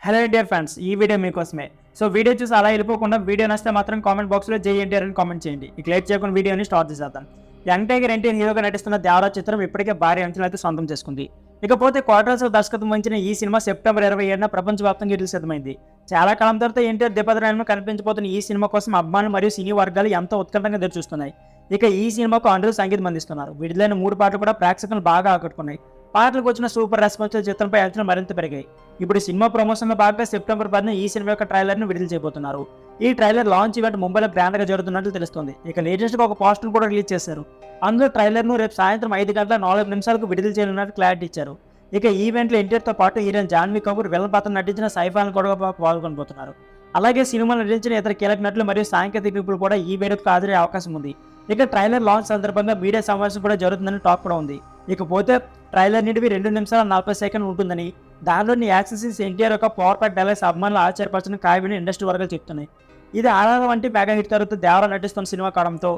Hello dear friends, ఈ video మీకోసమే. So video చూసి అలా వెళ్ళిపోకుండా వీడియో నచ్చితే మాత్రం కామెంట్ బాక్స్లో జేఎన్టీఆర్ అని కామెంట్ చేయండి. ఇక లేట్ చేయకుండా వీడియోని స్టార్ట్ చేసేద్దాం. యంగ్ టైగర్ ఎన్టీఆర్ హీరోగా నటిస్తున్న దేవరాజ్ చిత్రం ఇప్పటికే భారీ అంచనాలతో సొంతం చేసుకుంది. ఇకపోతే క్వార్టర్స్ దర్శకత్వం వహించిన ఈ సినిమా సెప్టెంబర్ 27న ప్రపంచవ్యాప్తంగా రిలీజ్ సిద్ధమైంది. చాలా కాలం తర్వాత ఎన్టీఆర్ ద్విపదరాయంలో కనిపించబోతున్న ఈ సినిమా కోసం అభిమానులు మరియు సినీ వర్గాలు ఎంతో ఉత్కంఠంగా ఎదురుచూస్తున్నాయి. ఇక ఈ సినిమాకు అనిరుద్ధ్ సంగీతం అందిస్తున్నారు. విడుదలైన 3 పాటలు కూడా ప్రేక్షకులను బాగా ఆకట్టుకున్నాయి. పాటలకు వచ్చిన సూపర్ రెస్పాన్స్ చిత్రంపై అంచనా మరింత పెరిగాయి. ఇప్పుడు సినిమా ప్రమోషన్లో భాగంగా సెప్టెంబర్ 10న ఈ సినిమా యొక్క ట్రైలర్ను విడుదల చేయబోతున్నారు. ఈ ట్రైలర్ లాంచ్ ఈవెంట్ ముంబైలో గ్రాండ్గా జరుగుతున్నట్లు తెలుస్తుంది. ఇక లేటెస్ట్గా ఒక పోస్టర్ కూడా రిలీజ్ చేశారు. అందులో ట్రైలర్ను రేపు సాయంత్రం 5:04 విడుదల చేయనున్నట్టు క్లారిటీ ఇచ్చారు. ఇక ఈ ఈవెంట్లో ఎన్టీఆర్తో పాటు హీరోయిన్ జాన్వీ కపూర్, విలన్ పాత్ర నటించిన సైఫ్ అలీ కూడా పాల్గొనబోతున్నారు. అలాగే సినిమాలో నటించిన ఇతర కీలక నటులు మరియు సాంకేతిక నిపుణులు కూడా ఈ వేడుకకు హాజరయ్యే అవకాశం ఉంది. ఇక ట్రైలర్ లాంచ్ సందర్భంగా మీడియా సమావేశం కూడా జరుగుతుందని టాక్ కూడా ఉంది. ఇకపోతే ట్రైలర్ నిడివి 2 నిమిషాల 40 సెకండ్లు ఉంటుందని, దానిలోని యాక్షన్ సీన్స్ ఎన్టీఆర్ యొక్క పవర్ ప్యాక్ డైలాగ్స్ అభిమానులు ఆశ్చర్యపరచని ఖాయమని ఇండస్ట్రీ వర్గాలు చెప్తున్నాయి. ఇది ఆధారం వంటి మెగా హిట్ తర్వాత దేవరా నటిస్తున్న సినిమా కావడంతో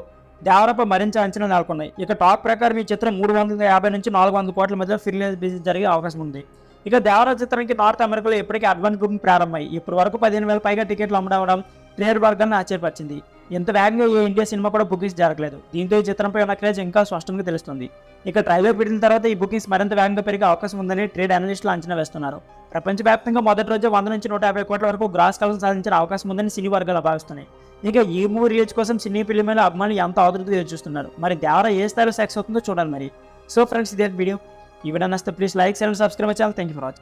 దేవరాపై మరింత అంచనా నెలకొన్నాయి. ఇక టాక్ ప్రకారం ఈ చిత్రం 350 నుంచి 400 కోట్ల మధ్య రిలీజ్ బిజినెస్ జరిగే అవకాశం ఉంది. ఇక దేవరా చిత్రానికి నార్త్ అమెరికాలో ఇప్పటికే అడ్వాన్స్ బుకింగ్ ప్రారంభమై ఇప్పటి వరకు 15,000 పైగా టికెట్లు అమ్మడం ట్రేడ్ వర్గాన్ని ఆశ్చర్యపరిచింది. ఎంత వేగంగా ఈ ఇండియా సినిమా కూడా బుకింగ్స్ జరగలేదు. దీంతో ఈ చిత్రంపై ఉన్న క్రేజ్ ఇంకా స్పష్టంగా తెలుస్తుంది. ఇక ట్రైలర్ విడిన తర్వాత ఈ బుకింగ్స్ మరింత వేగంగా పెరిగే అవకాశం ఉందని ట్రేడ్ అనలిస్టులు అంచనా వేస్తున్నారు. ప్రపంచవ్యాప్తంగా మొదటి రోజు 100 నుంచి 150 కోట్ల వరకు గ్రాస్ కలెక్షన్ సాధించిన అవకాశం ఉందని సినీ వర్గాలు భావిస్తున్నాయి. ఇక ఈ మూవీ రిలీజ్ కోసం సినీ ఫిల్మ్ల అభిమానులు ఎంత ఆదుర్తగా ఎదురుచూస్తున్నారు. మరి దేవరా ఏ స్థాయిలో సక్సెస్ అవుతుందో చూడాలి మరి. సో ఫ్రెండ్స్, ఇదే వీడియో. ఈ వీడియో నచ్చితే please like, share and subscribe channel. Thank you for watching.